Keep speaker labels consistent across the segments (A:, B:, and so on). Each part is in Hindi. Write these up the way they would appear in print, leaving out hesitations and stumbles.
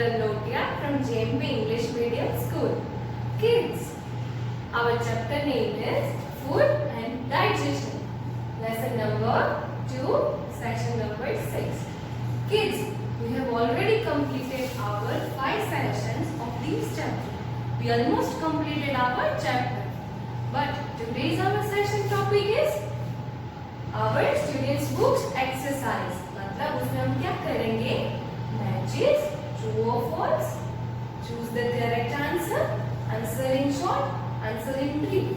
A: Children Notia from JMP English Medium School. Kids, our chapter name is Food and Digestion. Lesson number 2, section number 6. Kids, we have already completed our 5 sessions of these chapters. We almost completed our chapter. But today's our session topic is our students books exercise. मतलब उसमें हम क्या करेंगे? Matches, true or false, choose the correct answer, answer in short, answer in brief,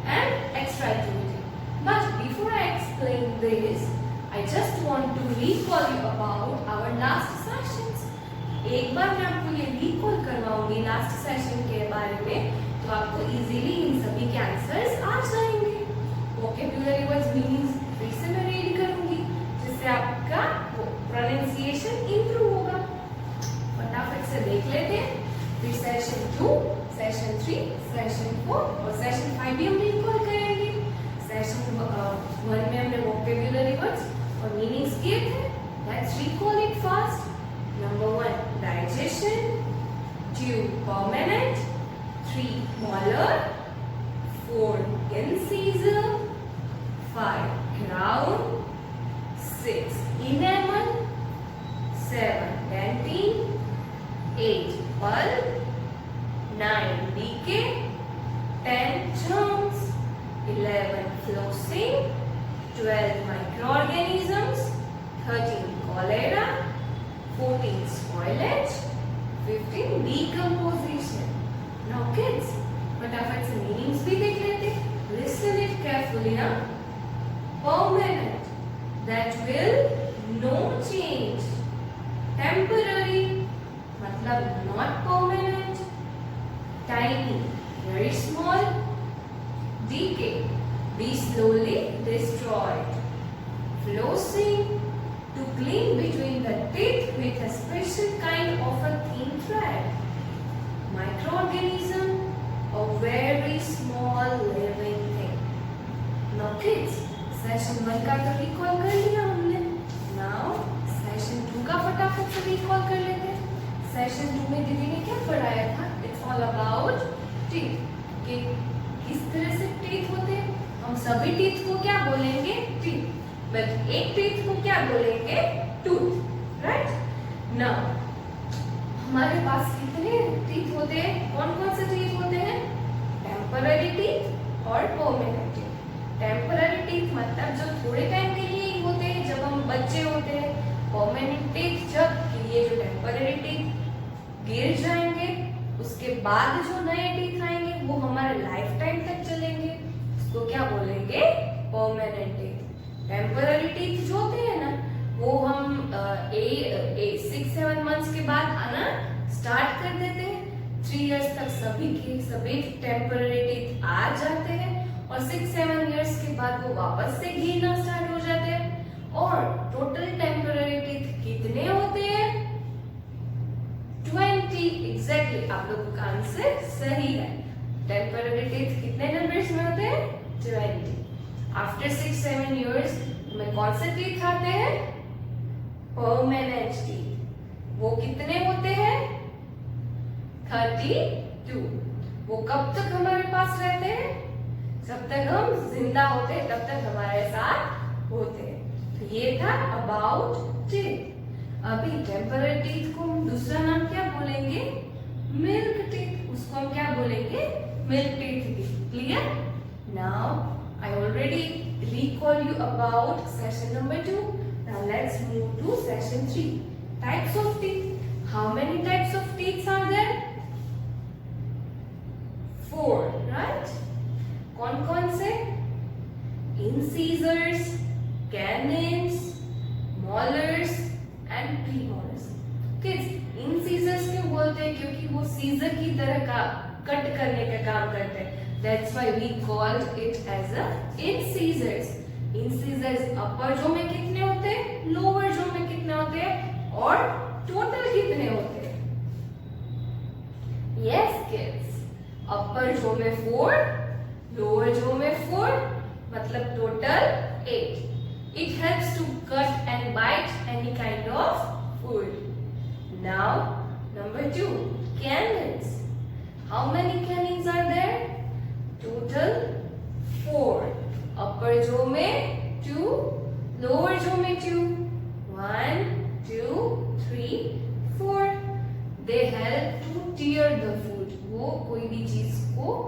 A: and extra activity. But before I explain this, I just want to recall you about our last sessions. एक बार मैं आपको ये recall करवाऊंगी last session के बारे में, तो आपको easily इन सभी के answers आ जाएंगे. Vocabulary words meanings फिर से मैं read करूंगी, जिससे आपका pronunciation improve होगा. फटाफट से देख लेते हैं. फिर सेशन 2, सेशन 3, सेशन 4 और सेशन 5 भी हम रिकॉल करेंगे. सेशन 1 में हमने वोकैब्युलरी वर्ड्स और मीनिंग्स किए थे. Let's recall it fast. Number 1 digestion, 2 permanent, 3 molar, 4 incisor, 5 crown, 6 enamel, 7 dentine, 8 pulp, 9 decay, 10 germs, 11 flossing, 12 microorganisms, 13 cholera, 14 spoilage, 15 decomposition. Now kids, फटाफट से मीनिंग्स भी देख लेते. Listen it carefully. Permanent, that will no change. Temporary, मतलब not permanent. Tiny, very small. Decay, be slowly destroyed. Flossing, to clean between the teeth with a special kind of a thin thread. Microorganism, a very small living thing. Now kids, session 1 का तो recall कर लिया हमने. Now session 2 का फटाफट से recall कर लेते हैं. Session 2 में दीदी ने क्या पढ़ाया था? It's all about teeth. कि किस तरह से teeth होते हैं. हम सभी teeth को क्या बोलेंगे? Teeth. But एक teeth को क्या बोलेंगे? Tooth. Right? Now हमारे पास कितने teeth होते हैं? कौन कौन से teeth होते हैं? Temporary teeth और permanent teeth. टेम्पररी टीथ मतलब जो थोड़े टाइम के लिए ही होते हैं जब हम बच्चे होते हैं. परमानेंट टीथ जब कि ये जो टेम्पररी टीथ गिर जाएंगे उसके बाद जो नए टीथ आएंगे वो हमारे लाइफ टाइम तक चलेंगे. उसको क्या बोलेंगे? Permanent teeth. टेम्पररी टीथ जो होते हैं ना वो हम 6-7 मंथ्स के बाद आना स्टार्ट कर देते हैं. 3 इयर्स तक सभी टेम्पररी टीथ आ जाते हैं और 6-7 इयर्स के बाद वो वापस से गिरना स्टार्ट हो जाते हैं. और टोटल टेम्पररी टीथ कितने होते हैं? 20. एग्जैक्टली आप लोगों का आंसर सही है. टेम्पररी टीथ कितने नंबर्स में होते हैं? 20. आफ्टर 6-7 इयर्स में कौन से टीथ आते हैं? Permanent teeth. वो कितने होते हैं? 32. वो कब तक हमारे पास रहते हैं? जब तक हम जिंदा होते हैं तब तक हमारे साथ होते हैं. तो ये था अबाउट टीथ. अभी टेम्पररी टीथ को हम दूसरा नाम क्या बोलेंगे? Milk teeth. उसको हम क्या बोलेंगे? मिल्क टीथ भी. Clear? Now I already recall you about session number 2. Now let's move to session 3. Types of teeth. How many types of teeth are there? 4, right? कौन कौन से? Incisors, canines, molars and premolars. Kids, incisors क्यों बोलते हैं? क्योंकि वो सीजर की तरह का कट करने का काम करते हैं. That's why we called it as a incisors. Incisors upper jaw में कितने होते हैं? Lower jaw में कितने होते हैं? और total कितने होते हैं? Yes kids, upper jaw में 4, lower jaw में 4, मतलब total 8. It helps to cut and bite any kind of food. Now Number 2, cannons. How many cannons are there? Total 4. Upper jaw में 2, lower jaw में 2. 1, 2, 3, 4. They help to tear the food. वो कोई भी चीज को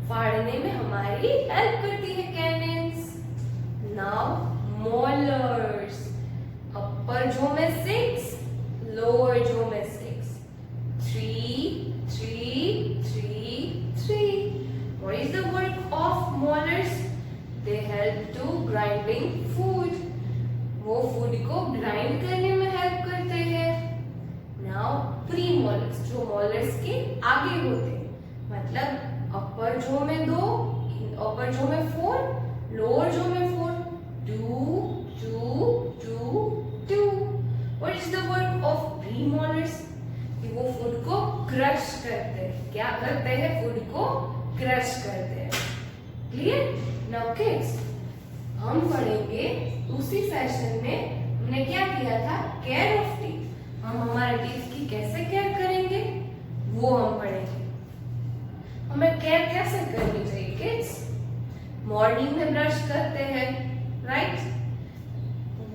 A: फाड़ने में हमारी हेल्प करती है cannons. Now molars. Upper jaw में 6, lower jaw में 6. 3, 3, 3, 3. What is the work of molars? They help to grinding food. वो फूड को ग्राइंड करने में हेल्प करते हैं. Now प्रीमोलर्स, जो मोलर्स के आगे होते हैं, मतलब अपर जॉ में 2, अपर जॉ में 4, लोअर जॉ में 4. 2, 2, 2, 2. What is the work of premolars? कि वो फूड को क्रश करते हैं. क्या करते हैं? फूड को क्रश करते हैं. क्लियर? नाउ किड्स, हम पढ़ेंगे उसी सेशन में हमने क्या किया था, केयर ऑफ टीथ. हम हमारे टीथ की कैसे केयर करेंगे वो हम पढ़ेंगे. हमें केयर कैसे करनी चाहिए किड्स? मॉर्निंग में ब्रश करते हैं, right?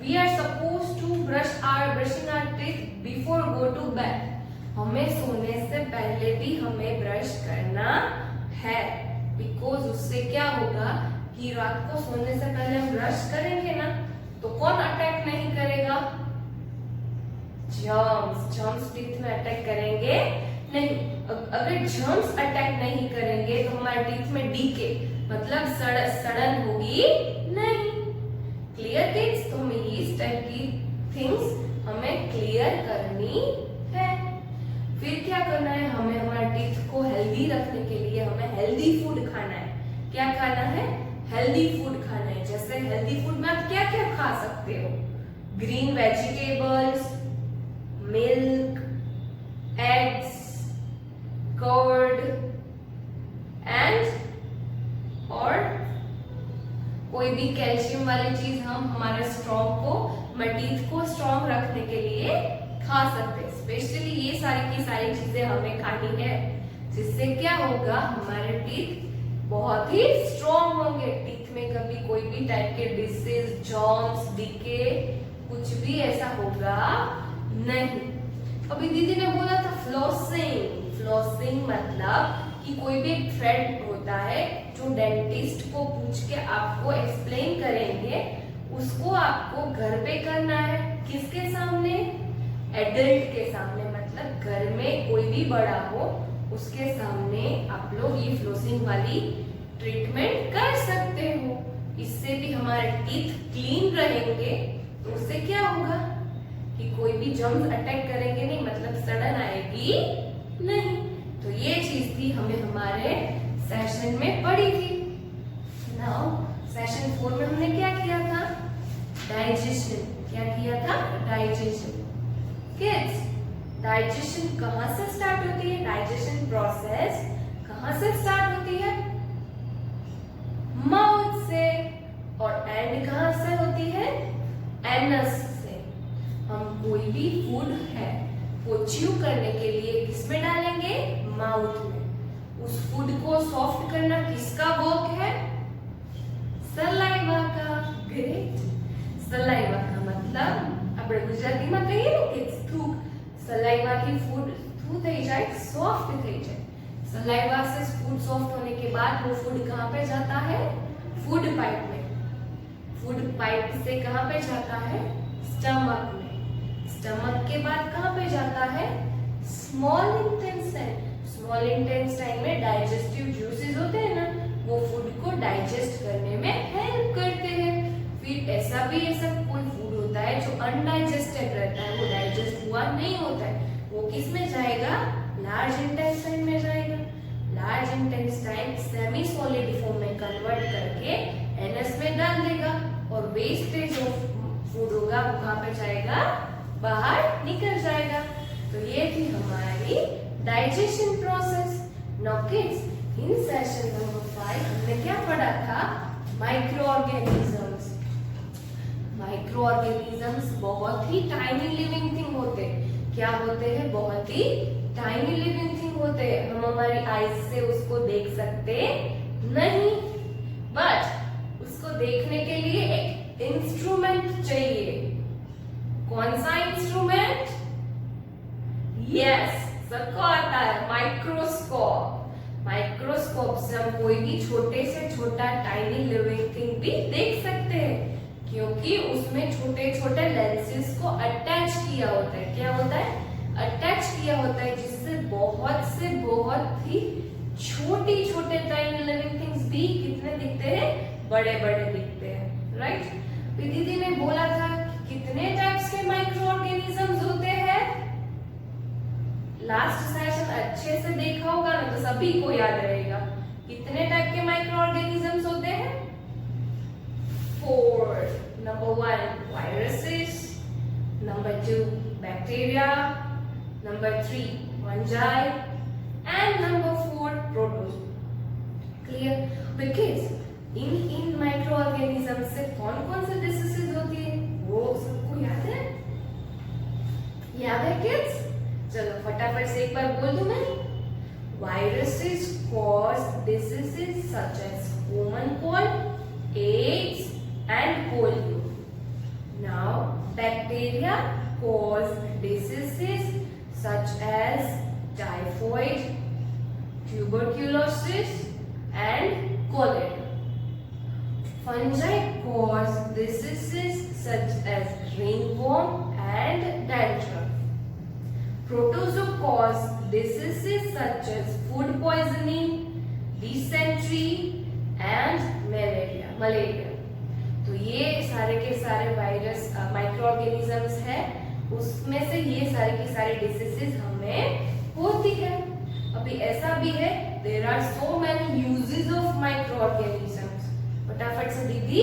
A: We are suppose to brushing our teeth before go to bed. हमें सोने से पहले भी हमें ब्रश करना है, बिकॉज उससे क्या होगा कि रात को सोने से पहले हम ब्रश करेंगे ना, तो कौन अटैक नहीं करेगा? जर्म्स टीथ में अटैक करेंगे नहीं. अगर जर्म्स अटैक नहीं करेंगे तो हमारे टीथ में डीके मतलब सड़न होगी नहीं. Clear kids? तो हमें इस टाइप की थिंग्स हमें क्लियर करनी है. फिर क्या करना है? हमें हमारे टीथ को हेल्दी रखने के लिए हमें हेल्दी फूड खाना है. क्या खाना है? हेल्दी फूड खाना है. जैसे हेल्दी फूड में आप क्या क्या खा सकते हो? Green vegetables, milk, eggs, curd and और कोई भी कैल्शियम वाली चीज हम हमारे स्ट्रॉन्ग को, हमारे टीथ को स्ट्रॉन्ग रखने के लिए खा सकते हैं. स्पेशली ये सारी की सारी चीजें हमें खानी है, जिससे क्या होगा, हमारे टीथ बहुत ही स्ट्रॉन्ग होंगे. टीथ में कभी कोई भी टाइप के डिसीज, जर्म्स, डीके कुछ भी ऐसा होगा नहीं. अभी दीदी ने बोला था फ्लॉसिंग. फ्लॉसिंग मतलब कि कोई भी एक थ्रेड होता है जो डेंटिस्ट को पूछ के आपको एक्सप्लेन करेंगे, उसको आपको घर पे करना है. किसके सामने? एडल्ट के सामने. मतलब घर में कोई भी बड़ा हो उसके सामने आप लोग ये फ्लोसिंग वाली ट्रीटमेंट कर सकते हो. इससे भी हमारे टीथ क्लीन रहेंगे. तो उससे क्या होगा कि कोई भी जर्म्स अटैक करेंगे नहीं, मतलब सड़न आएगी नहीं. तो ये चीज भी हमें हमारे सेशन में पढ़ी थी. नाउ सेशन 4 में हमने क्या किया था? डाइजेशन. क्या किया था? डाइजेशन. किड्स, डाइजेशन कहां से स्टार्ट होती है? डाइजेशन प्रोसेस कहां से स्टार्ट होती है? माउथ से. और एंड कहां से होती है? एनस से. हम कोई भी फूड है वो च्यू करने के लिए किसमें डालेंगे? माउथ में. उस फूड को सॉफ्ट करना किसका वर्क है? सलाइवा का. ग्रेट. सलाइवा का मतलब આપણે ગુજરાતીમાં કહીએ ને કે થૂક. सलाइवाથી फूड શું થઈ જાય? सॉफ्ट થઈ જાય. सलाइवा से फूड सॉफ्ट होने के बाद वो फूड कहाँ पे जाता है? फूड पाइप में. फूड पाइप से कहाँ पे जाता है? स्टमक में. स्टमक के बाद कहाँ पे जाता है? Small intestine. स्मॉल इंटेस्टाइन में डाइजेस्टिव जूसेस होते हैं ना, वो फूड को डाइजेस्ट करने में हेल्प करते हैं. फिर ऐसा भी ऐसा कोई फूड होता है जो अनडाइजेस्टेड रहता है, वो डाइजेस्ट हुआ नहीं होता है, वो किस में जाएगा? लार्ज इंटेस्टाइन में जाएगा. Large intestine semi solid form में कन्वर्ट करके एनस में डाल देगा और वेस्टेज ऑफ फूड होगा वो कहाँ पे जाएगा? बाहर निकल जाएगा. तो ये थी हमारी digestion process. Now kids, in session number 5 हमने क्या पढ़ा था? Micro organisms. माइक्रो ऑर्गेनिजम्स बहुत ही टाइनी लिविंग थिंग होते हैं. क्या होते हैं, बहुत ही टाइनी लिविंग थिंग होते हैं। हम हमारी आईज से उसको देख सकते नहीं, बट उसको देखने के लिए एक इंस्ट्रूमेंट चाहिए। कौन सा इंस्ट्रूमेंट? यस, सबको आता है, माइक्रोस्कोप। माइक्रोस्कोप से हम कोई भी छोटे से छोटा टाइनी लिविंग थिंग भी देख सकते हैं, क्योंकि उसमें छोटे छोटे लेंसेस को अटैच किया होता है। क्या होता है? अटैच किया होता है, जिससे बहुत से बहुत ही छोटी छोटे टाइनी लिविंग थिंग्स भी कितने दिखते हैं, बड़े बड़े दिखते हैं, राइट। दीदी ने बोला था कि कितने टाइप्स के माइक्रो ऑर्गेनिजम्स होते हैं। लास्ट सेशन अच्छे से देखा होगा ना, तो सभी को याद रहेगा। कितने टाइप के माइक्रो ऑर्गेनिजम्स होते हैं? 4। Number 1 viruses, number 2 bacteria, number 3 fungi, and number 4 protozoa. Clear? Because in micro organism से कौन कौन से डिसीजेज होती है, वो सबको याद है? याद है किड्स? चलो फटाफट से एक बार बोल दूं मैं। Viruses cause diseases such as common cold, AIDS, and polio. Now, bacteria cause diseases such as typhoid, tuberculosis, and cholera. Fungi cause diseases such as ringworm and dandruff. Protozoa cause diseases such as food poisoning, dysentery, and malaria. तो ये सारे के सारे वायरस माइक्रो ऑर्गेनिजम्स है, उसमें से ये सारे के सारे डिसीजेस हमें होती है। अभी ऐसा भी है, there are so many uses of micro organisms. फटाफट से दीदी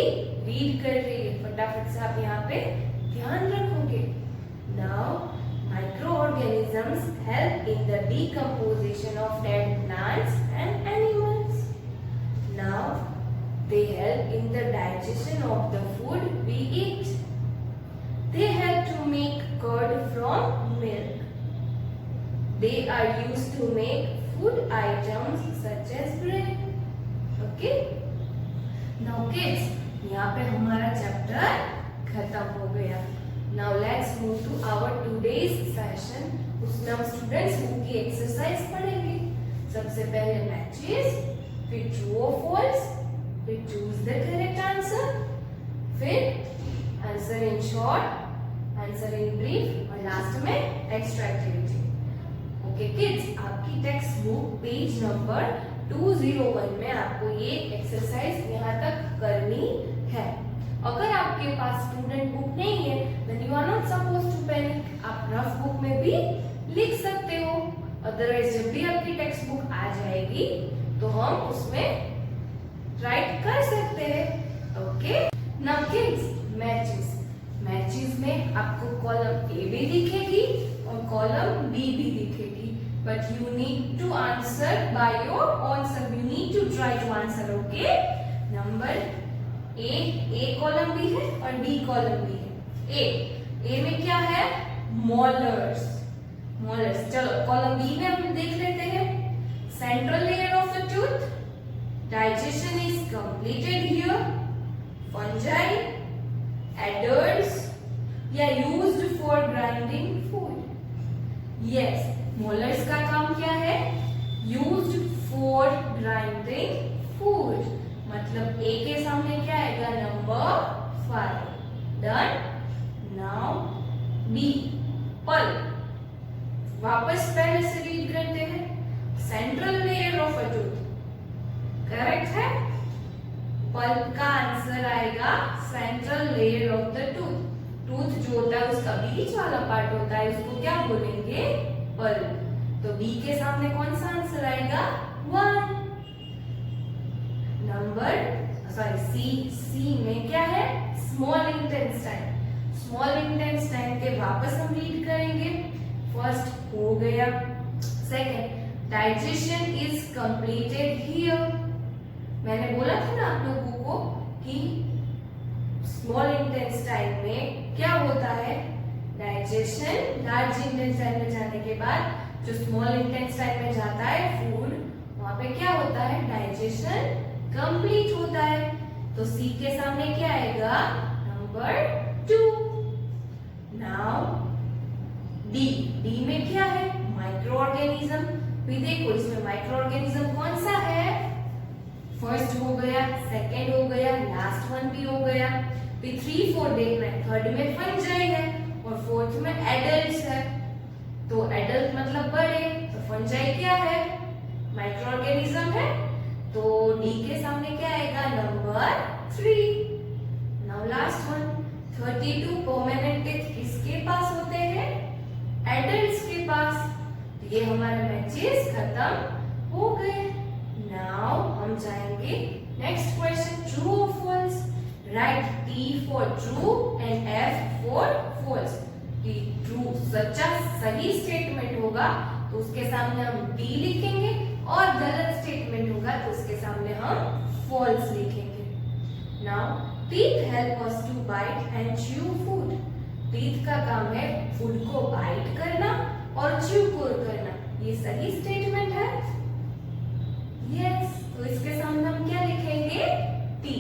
A: रीड कर रही है, फटाफट से आप यहाँ पे ध्यान रखोगे। Now microorganisms help in the decomposition of dead plants and animals. Now they help in the digestion of the food we eat. They help to make curd from milk. They are used to make food items such as bread. Okay? Now kids, यहाँ पे हमारा चैप्टर खत्म हो गया। Now let's move to our today's session. उसमें हम स्टूडेंट्स बुक की एक्सरसाइज पढ़ेंगे। सबसे पहले मैचेस, फिर ट्रू और फॉल्स, फिर चूज द करेक्ट आंसर, फिर answer in short, answer in brief, और लास्ट में एक्स्ट्रा एक्टिविटी। ओके किड्स, आपकी टेक्स्ट बुक पेज नंबर 201 में आपको ये एक्सरसाइज यहाँ तक करनी है। अगर आपके पास स्टूडेंट बुक नहीं है, then you are not supposed to panic. आप रफ बुक में भी लिख सकते हो। अदरवाइज जब भी आपकी टेक्स्ट बुक आ जाएगी तो हम उसमें राइट कर सकते हैं। ओके, नाउ किड्स, मैचेस में आपको कॉलम ए भी दिखेगी और कॉलम बी भी दिखेगी, but you need to answer by your own self. You need to try to answer. Okay, number A column भी है और बी कॉलम भी है। ए में क्या है? मोलर्स। चलो कॉलम बी में हम देख लेते हैं। Central layer of the tooth, digestion is completed here. Fungi, adders या used for grinding food. Yes, molars का काम क्या है? Used for grinding food. मतलब ए के सामने क्या आएगा? Number 5। Done. Now B, pulp. वापस पहले से रीड करते हैं। Central layer of a tooth, correct है। पल्प का आंसर आएगा central layer of the tooth. Tooth जो होता है उसका बीच वाला पार्ट होता है, उसको क्या बोलेंगे? पल्प। तो बी के सामने कौन सा आंसर आएगा? 1। सी में क्या है? Small intestine. स्मॉल इंटेस्टाइन के वापस हम रीड करेंगे। फर्स्ट हो गया। Second, digestion is completed here. मैंने बोला था ना आप लोगों को कि स्मॉल इंटेस्टाइन में क्या होता है? डाइजेशन लार्ज इंटेस्टाइन में जाने के बाद जो स्मॉल इंटेस्टाइन में जाता है फूड, वहां पे क्या होता है, डाइजेशन कंप्लीट होता है। तो सी के सामने क्या आएगा, नंबर 2। नाउ डी, डी में क्या है, माइक्रो ऑर्गेनिज्म। भी देखो इसमें माइक्रो ऑर्गेनिज्म कौन सा है, फर्स्ट हो गया, सेकंड हो गया, लास्ट वन भी हो गया। फिर 3 4 देखना है, थर्ड में फंजाई है और फोर्थ में एडल्ट्स है। तो एडल्ट मतलब बड़े, तो फंजाई क्या है, माइक्रो ऑर्गेनिज्म है। तो डी के सामने क्या आएगा, number 3। Now last one, 32 permanent teeth किसके पास होते हैं, एडल्ट्स के पास। ये हमारे मैचेस खत्म हो गए। नाउ हम जाएंगे नेक्स्ट क्वेश्चन, ट्रू और false. Write T for true and F for false. True सच्चा सही स्टेटमेंट होगा तो उसके सामने हम T लिखेंगे, और गलत स्टेटमेंट होगा तो उसके सामने हम फॉल्स लिखेंगे। Now teeth help us to bite and chew food. Teeth का काम है फूड को बाइट करना और च्यू करना। ये सही स्टेटमेंट है, यस। तो इसके सामने हम क्या लिखेंगे, T.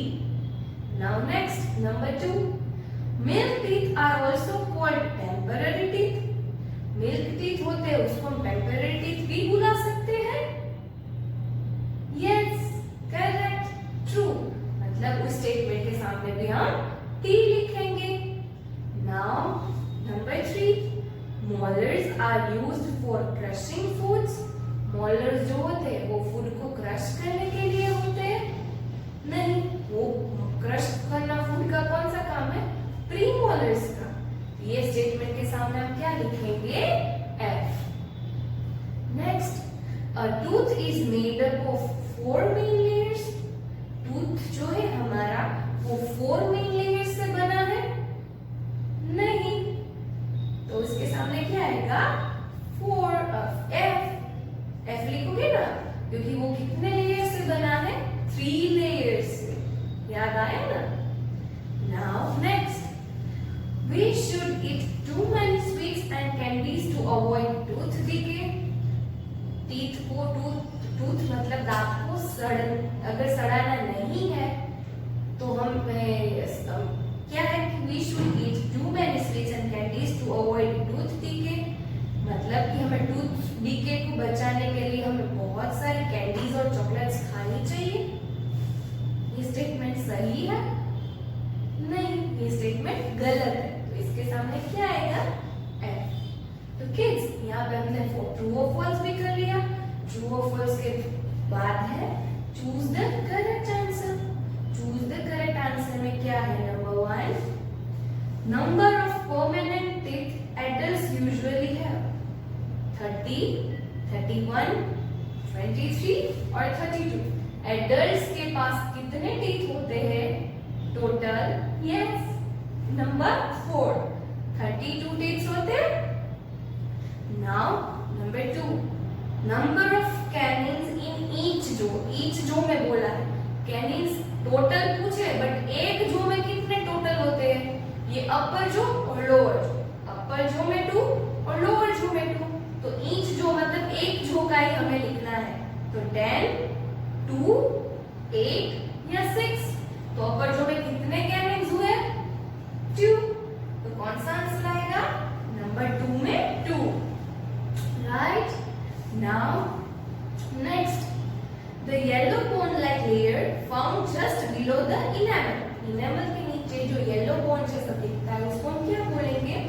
A: Now next number 2, milk teeth are also called temporary teeth. Milk teeth होते हैं उसको हम टेम्पररी टीथ भी बुला सकते हैं, यस करेक्ट, ट्रू। मतलब उस स्टेटमेंट के सामने भी हम टी लिखेंगे। Now number 3, molars are used for crushing foods. Molars जो होते हैं वो फूड को क्रश करने के लिए होते हैं, नहीं, वो क्रश करना फूड का कौन सा काम है, प्रीमोलर्स का। ये स्टेटमेंट के सामने हम क्या लिखेंगे, F। Next, a tooth is made up of 4 main layers. Tooth जो है हमारा वो 4 मेन लेयर्स से बना है, नहीं, तो इसके सामने क्या आएगा, 4 F लिखोगे ना, क्योंकि वो कितने लेयर से बना है, 3 लेयर्स से, याद आया ना। Now next, we should eat too many sweets and candies to avoid tooth decay. Teeth को टूथ मतलब दांत को अगर सड़ाना नहीं है तो हम क्या है कि we should eat too many sweets and candies to avoid tooth decay. मतलब कि हमें टूथ डिके को बचाने के लिए हमें बहुत सारी कैंडीज और चॉकलेट्स खानी चाहिए। ये स्टेटमेंट सही है, नहीं, ये स्टेटमेंट गलत है। तो इसके सामने क्या आएगा, F। तो किड्स यहाँ पे हमने ट्रू और फॉल्स भी कर लिया। ट्रू और फॉल्स के बाद है choose the correct answer. Choose the correct answer में क्या है, number 1, number of permanent teeth adults usually have 30, 31, 23 और 32। एडल्ट्स के पास कितने टीथ होते हैं टोटल, यस, नंबर 4, 32 टीथ होते हैं। Now number 2, number of canines in each जो में बोला है, कैनिन्स टोटल पूछे बट एक जो में कितने टोटल होते हैं, ये अपर जो और लोअर जो, अपर जो में 2 और लोअर जो में 2। तो ईच जो मतलब एक जो का ही हमें लिखना है, तो 10, 2, 8 या 6। तो अपर जो में कितने कैनिन्स हुए, 2। तो कौन सा आंसर आएगा, नंबर 2 में 2, right. Now next, the yellow bone like layer found just below the enamel. Enamel के नीचे जो येलो बोन जैसा दिखता है उसको हम क्या बोलेंगे,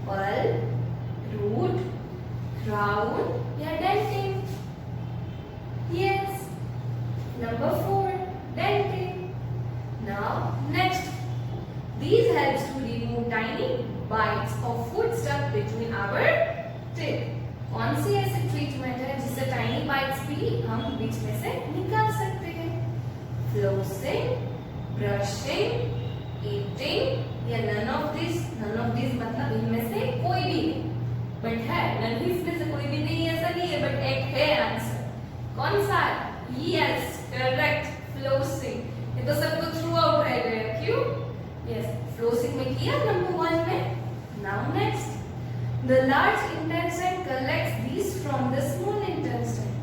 A: पल्प, रूट, क्राउन या dentin, yes, number 4, dentin. Now next, these helps to remove tiny bites of food stuck between our teeth। कौन सी ऐसी ट्रीटमेंट है जिससे टाइनी बाइट्स भी हम बीच में से निकाल सकते हैं, फ्लोसिंग, ब्रशिंग, ईटिंग या none of this. None of this मतलब इनमें से कोई भी नहीं, बट है, नन इसमें से कोई भी नहीं, ऐसा नहीं है, बट एक है आंसर। कौन सा, यस करेक्ट, फ्लोसिंग। ये तो सबको थ्रू आउट रह गया, क्यों, यस, फ्लोसिंग में किया नंबर 1 में। Now The large intestine collects these from the small intestine.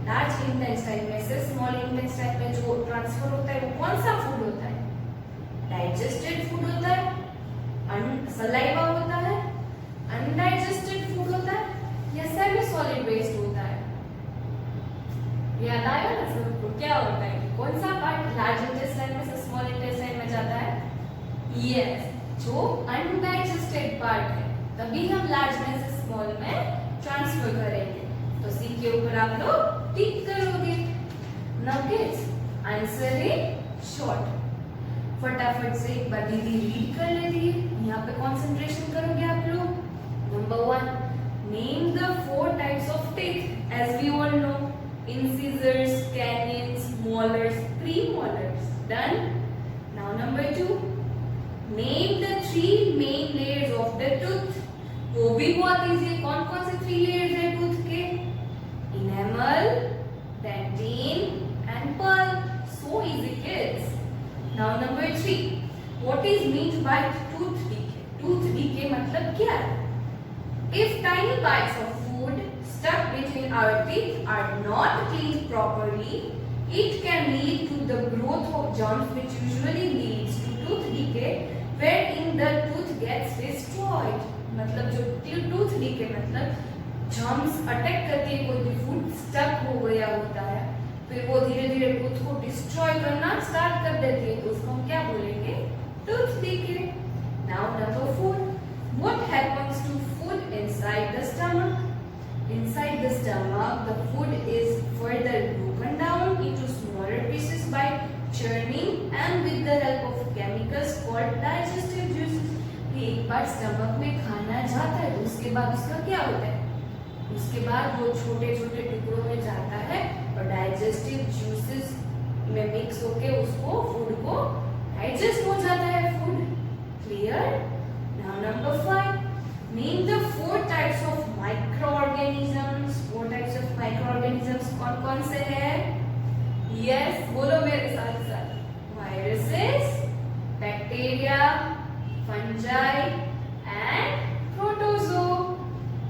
A: Large intestine में से स्मॉल इंटेस्टाइन में जो ट्रांसफर होता है वो कौन सा फूड होता है? डाइजेस्टेड फूड होता है, सलाइवा होता है, अनडाइजेस्टेड फूड होता है या सेमी सॉलिड वेस्ट होता है? याद आया ना सबको क्या होता है? कौन सा पार्ट लार्ज इंटेस्टाइन में से स्मॉल इंटेस्टाइन में जाता है? यस, जो अनडाइजेस्टेड पार्ट है, तभी हम लार्ज में से स्मॉल में ट्रांसफर करेंगे। तो सी के ऊपर आप लोग टिक करोगे। Now kids, answer is short. फटाफट से एक बार दीदी रीड कर लेती है, यहाँ पे कंसंट्रेशन करोगे आप लोग। Number 1, name the 4 types of teeth as we all know, incisors, canines, molars, premolars. Done. Now number 2, name the 3 main layers of the tooth. वो भी बहुत इजी है। कौन कौन से 3 लेयर्स है टूथ के? Enamel, dentin and pearl. So easy kids. Now number 3, what is meant by tooth decay? Tooth decay मतलब क्या है? If tiny bites of food stuck between our teeth are not cleaned properly, it can lead to the growth of germs which usually leads to tooth decay wherein the tooth gets destroyed. मतलब जो टूथ डीके मतलब जर्म्स अटैक करके कोई भी फूड स्टक हो गया होता है, फिर वो धीरे धीरे टूथ को डिस्ट्रॉय करना स्टार्ट कर देती है, तो उसको हम क्या बोलेंगे? Tooth decay. Now number 4, what happens to food inside the stomach? Inside the stomach, the food is further broken down into smaller pieces by churning and with the help of chemicals called digestive juices. एक बार स्टमक में खाना जाता है तो उसके बाद उसका क्या होता है? उसके बाद वो छोटे छोटे टुकड़ों में जाता है और डाइजेस्टिव जूसेस में मिक्स होके उसको फूड को डाइजेस्ट हो जाता है food. Clear? Now number 5, name the 4 types of microorganisms. 4 types of microorganisms कौन कौन से हैं? यस, बोलो मेरे साथ साथ। Viruses, bacteria, fungi and protozoa.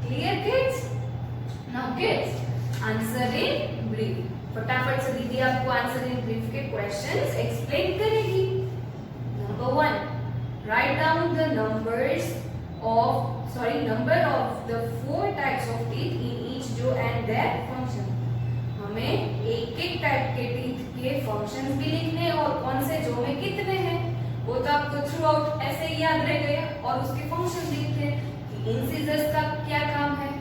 A: Clear kids? Now kids, answer in brief. फटाफट से दीदी आपको आंसर इन ब्रीफ के क्वेश्चंस एक्सप्लेन करेगी। Number 1, write down the number of the 4 types of teeth in each jaw and their function. हमें एक एक टाइप के टीथ के फंक्शंस भी लिखने और कौन से जो में कितने हैं वो तो आपको थ्रू आउट ऐसे ही याद रह गया, और उसके फंक्शन लिखते हैं कि इंसिजर्स का क्या काम है,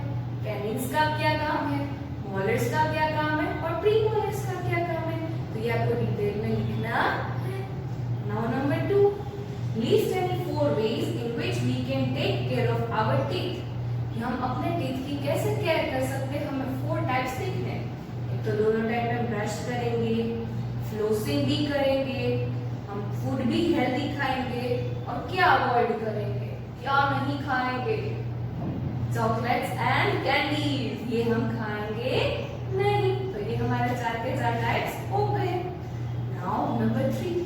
A: कैनिन्स का क्या काम है, मोलर्स का क्या काम है और प्रीमोलर्स का क्या काम है, तो ये आपको डिटेल में लिखना है। Now number 2, list any 4 ways in which we can take care of our teeth. कि हम अपने टीथ की कैसे केयर कर सकते हैं, हमें 4 टाइप्स लिखने हैं। एक तो दोनों टाइप में ब्रश करेंगे, फ्लोसिंग भी करेंगे, हम फूड भी हेल्दी खाएंगे और क्या अवॉइड करेंगे, क्या नहीं खाएंगे? चॉकलेट्स एंड कैंडीज, ये हम खाएंगे नहीं। तो ये हमारे 4 के 4 टाइप्स हो गए। Now number 3,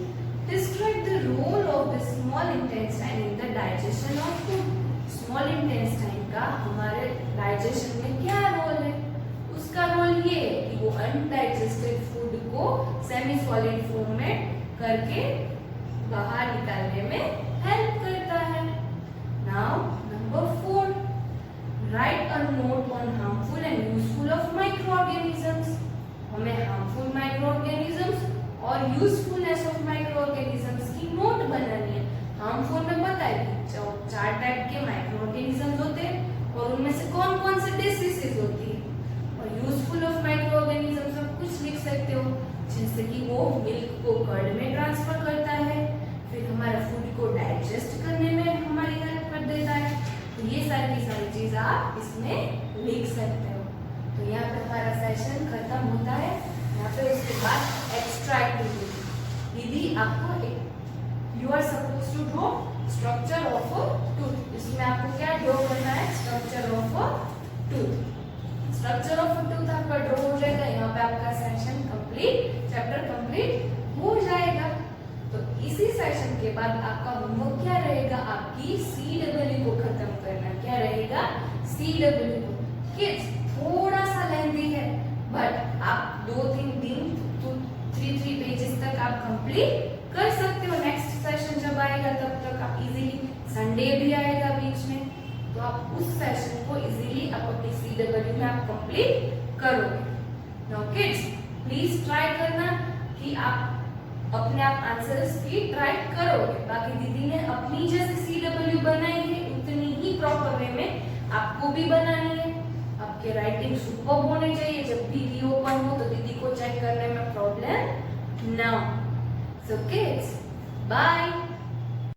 A: describe the role of the small intestine in the digestion of food. Small intestine का हमारे डाइजेशन में क्या रोल है? उसका रोल ये है कि वो अनडाइजेस्टेड फूड को सेमी सॉलिड फॉर्म में करके बाहर निकालने में हेल्प करता है। Now number 4, write a note on harmful and useful of microorganisms. हमें हार्मफुल माइक्रोऑर्गेनिजम्स और यूजफुलनेस ऑफ माइक्रोऑर्गेनिजम्स की नोट बनानी है। हार्मफुल में पता है कि 4 टाइप के माइक्रोऑर्गेनिजम्स होते हैं और उनमें से कौन कौन से डिसीजेस होती है, और यूजफुल ऑफ माइक्रोऑर्गेनिजम्स आप कुछ लिख सकते हो जैसे कि वो मिल्क को कर्ड में ट्रांसफर करता है, फिर हमारा फूड को डाइजेस्ट करने में हमारी हेल्प कर देता है। तो ये सारी चीज आप इसमें लिख सकते हो। तो यहाँ पे हमारा सेशन खत्म होता है। यहाँ पे उसके बाद एक्स्ट्रा एक्टिविटी दीदी आपको you are suppose to draw structure of a tooth. इसमें आपको क्या ड्रॉ करना है? Structure of a tooth. Structure of tooth आपका ड्रॉ हो जाएगा। यहाँ पे आपका सेशन कंप्लीट, चैप्टर कंप्लीट हो जाएगा। तो इसी सेशन के बाद आपका होमवर्क क्या रहेगा? आपकी CEE को खत्म करना। क्या रहेगा? CW किड्स थोड़ा सा लेंथी है, बट आप 2-3 दिन तो 3 पेजेस तक आप कंप्लीट कर सकते हो। नेक्स्ट सेशन जब आएगा तब तक आप इजीली, संडे भी आएगा बीच में, तो आप उस सेशन को इजीली आप अपनी CW में आप कंप्लीट करोगे। नाउ किड्स प्लीज ट्राई करना कि आप अपने आप आंसर्स की ट्राई करोगे। बाकी दीदी ने अपनी जैसे CW बनाई है उतनी ही प्रॉपर वे में आपको भी बनानी है। आपके राइटिंग सुपर होने चाहिए, जब भी रीओपन हो तो दीदी को चेक करने में प्रॉब्लम ना हो। So kids bye.